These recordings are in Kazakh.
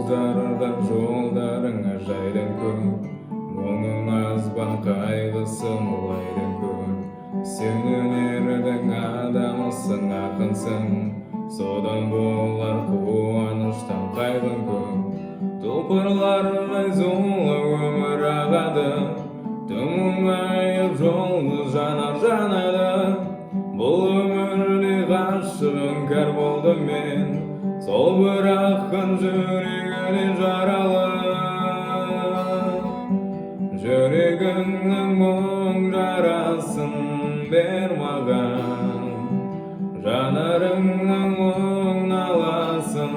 жолдарды жолдарыңа жайдың күн мұңың азбан қайғысы айдын күн сен өнердиң адамысың ақынсың Содан болар қуаныштан қайғың күн Тұлпарлардай зулап өмір ағады түн мұңайып жолды жанады бұл өмірде ғашығым кәр болды мен сол бір ақын жүрегіне жаралы жүрегіңнің мұң-жарасын бер маған жанарыңның мұң-наласын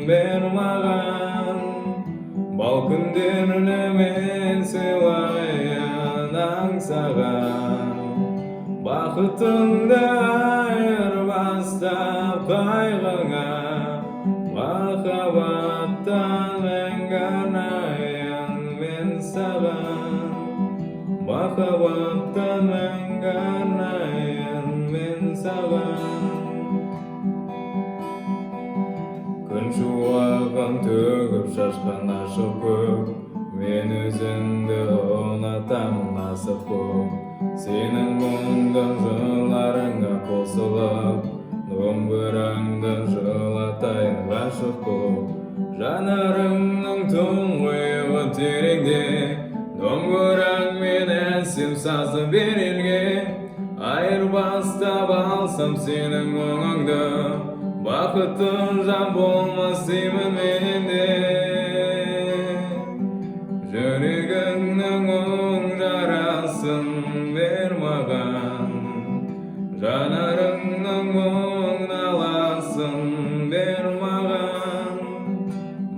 бер маған бал күндерді мен сыйлайын аңсаған бақытыңды айырбастап қайғыңа махаббаттан мәңгі арнайын мен саған махаббаттан мәңгі арнайын мен саған күн шуағын төгіп шашқан ашық көк мен өзіңді ұнатамын асық көп сенің мұңды жырларыңа қосылып домбыраңды жылатайын ғашық боп жанарыңның тұңғиығы тереңде домбыраңмен әсем сазы бер елге айырбастап алсам сенің мұңыңды бақытың жан болмас деймін мен де жүрегіңнің мұң-жарасын бер маған жанарыңның мұң-наласын бер маған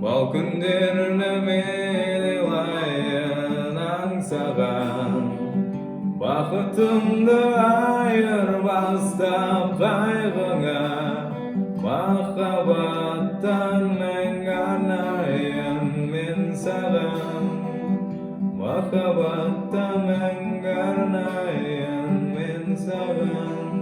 бал күндерді мен илайын аңсаған бақытымды айырбастап қайғыңа махаббаттан мәңгі арнайын мен саған махаббаттан мәңгі арнайын мен саған